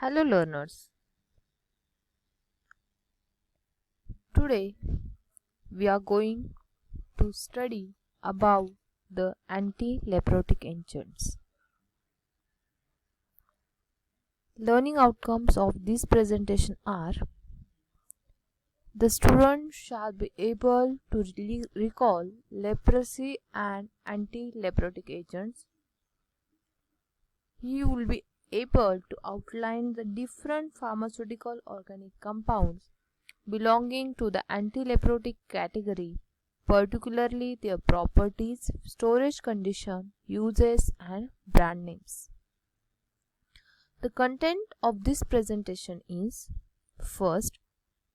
Hello learners, today we are going to study about the anti-leprotic agents. Learning outcomes of this presentation are: the student shall be able to recall leprosy and anti-leprotic agents. He will be able to outline the different pharmaceutical organic compounds belonging to the anti-leprotic category, particularly their properties, storage condition, uses and brand names. The content of this presentation is: first,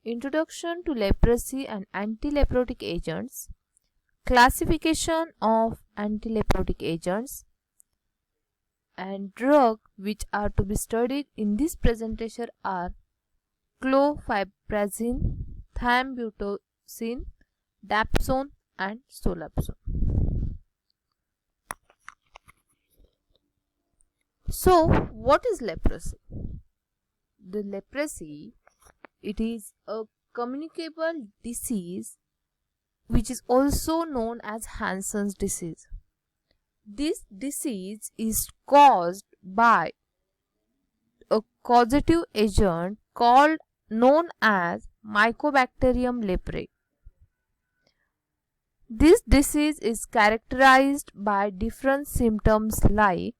introduction to leprosy and anti-leprotic agents, classification of anti-leprotic agents, and drugs which are to be studied in this presentation are clofiprazine, thiambucin, dapsone and solapsone. So, what is leprosy? The leprosy, it is a communicable disease which is also known as Hansen's disease. This disease is caused by a causative agent known as Mycobacterium leprae. This disease is characterized by different symptoms like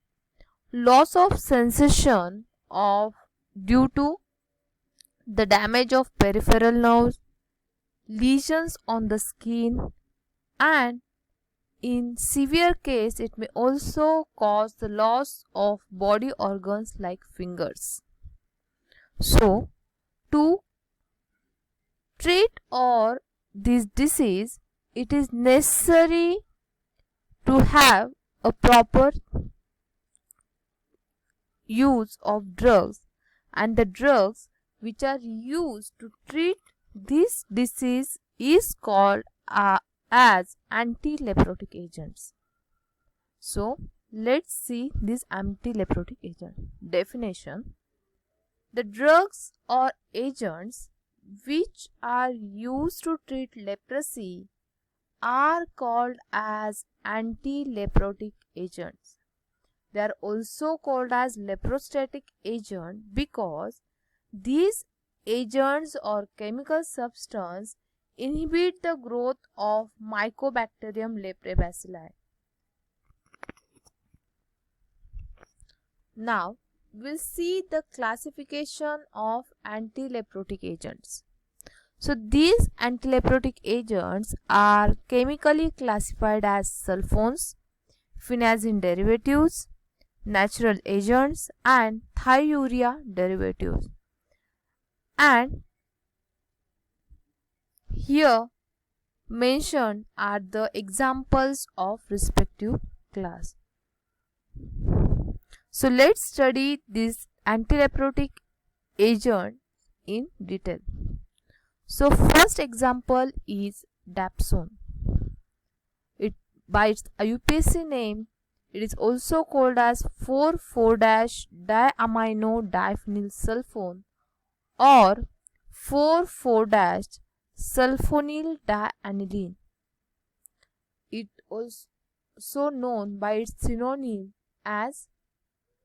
loss of sensation due to the damage of peripheral nerves, lesions on the skin, and in severe case it may also cause the loss of body organs like fingers. So, to treat this disease, it is necessary to have a proper use of drugs, and the drugs which are used to treat this disease is called as anti-leprotic agents. So, let's see this anti-leprotic agent. Definition: the drugs or agents which are used to treat leprosy are called as anti-leprotic agents. They are also called as leprostatic agent because these agents or chemical substance inhibit the growth of Mycobacterium leprae bacilli. Now, we'll see the classification of anti-leprotic agents. So, these anti-leprotic agents are chemically classified as sulfones, phenazine derivatives, natural agents and thiourea derivatives. And here mentioned are the examples of respective class. So let's study this anti-leprotic agent in detail. So first example is dapsone. By its IUPAC name, it is also called as 4,4-diamino diphenyl sulfone or 4,4-sulfonyl dianiline. It is also known by its synonym as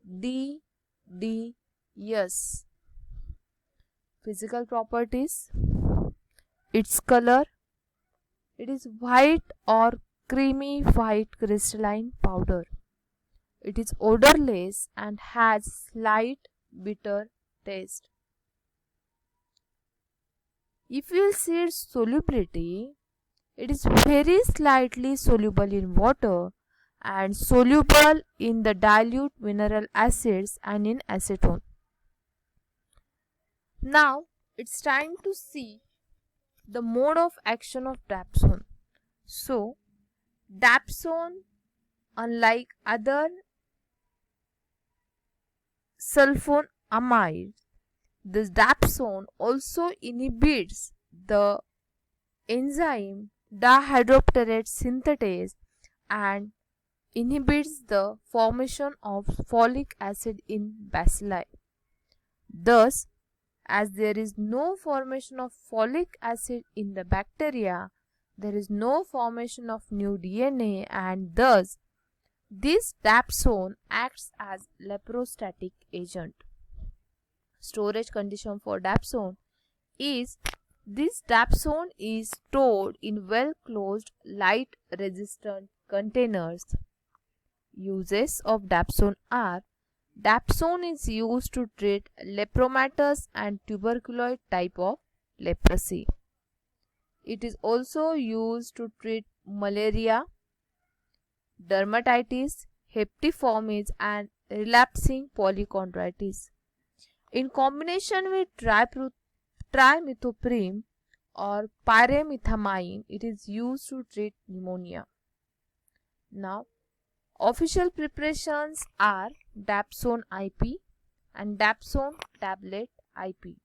DDS. Physical properties: its color, it is white or creamy white crystalline powder. It is odorless and has slight bitter taste. If you see its solubility, it is very slightly soluble in water and soluble in the dilute mineral acids and in acetone. Now it's time to see the mode of action of dapsone. So, dapsone, unlike other sulfonamides, this dapsone also inhibits the enzyme dihydropterate synthetase and inhibits the formation of folic acid in bacilli. Thus, as there is no formation of folic acid in the bacteria, there is no formation of new DNA, and thus this dapsone acts as leprostatic agent. Storage condition for dapsone is this dapsone is stored in well closed light resistant containers. Uses of dapsone are: dapsone is used to treat lepromatous and tuberculoid type of leprosy. It is also used to treat malaria, dermatitis, hepatiformis, and relapsing polychondritis. In combination with trimethoprim or pyrimethamine, it is used to treat pneumonia. Now, official preparations are dapsone IP and dapsone tablet IP.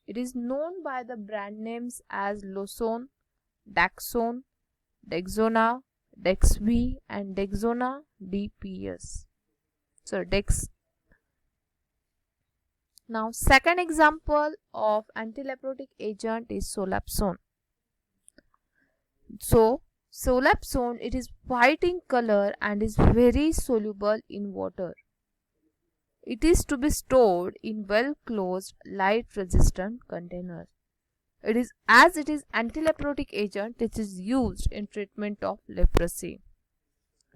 It is known by the brand names as Losone, Daxone, Dexona, Dexv, and Dexona DPS. So Dex. Now, second example of antileprotic agent is solapsone. So, solapsone, it is white in color and is very soluble in water. It is to be stored in well closed light resistant containers. It is antileprotic agent, it is used in treatment of leprosy.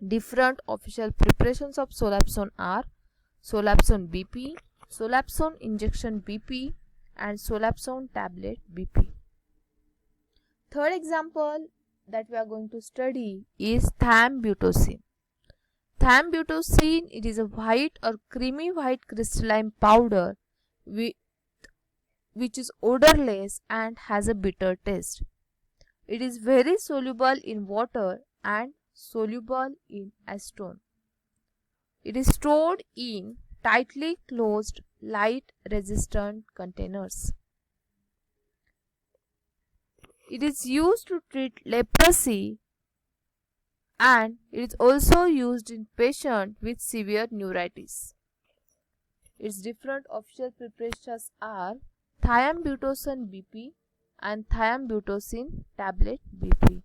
Different official preparations of solapsone are solapsone BP, solapsone injection BP, and solapsone tablet BP. Third example that we are going to study is thiambutocin. Thiambutocin, it is a white or creamy white crystalline powder which is odorless and has a bitter taste. It is very soluble in water and soluble in acetone. It is stored in tightly closed light resistant containers. It is used to treat leprosy, and it is also used in patients with severe neuritis. Its different official preparations are thiambutocin BP and thiambutocin tablet BP,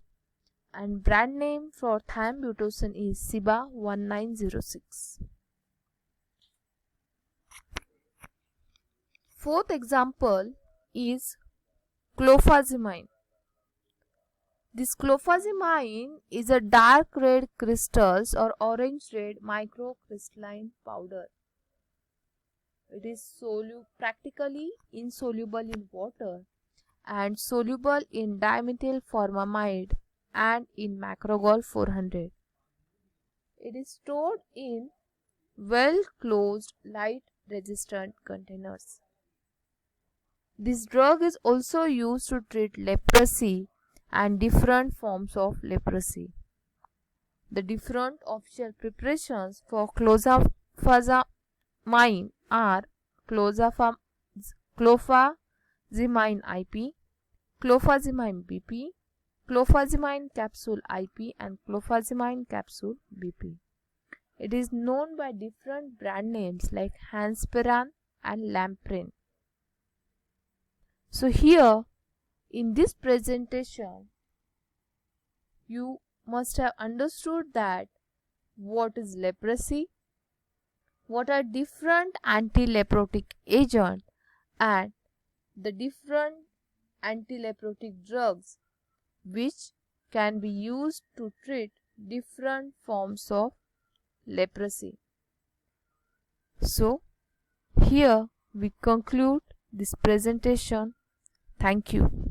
and brand name for thiambutocin is Ciba 1906. Fourth example is clofazimine. This clofazimine is a dark red crystals or orange red microcrystalline powder. It is practically insoluble in water and soluble in dimethyl formamide and in macrogol 400. It is stored in well closed light resistant containers. This drug is also used to treat leprosy and different forms of leprosy. The different official preparations for clofazimine are clofazimine IP, clofazimine BP, clofazimine capsule IP, and clofazimine capsule BP. It is known by different brand names like Hanspiran and Lamprin. So here in this presentation, you must have understood that what is leprosy, what are different anti-leprotic agents, and the different anti-leprotic drugs which can be used to treat different forms of leprosy. So, here we conclude this presentation. Thank you.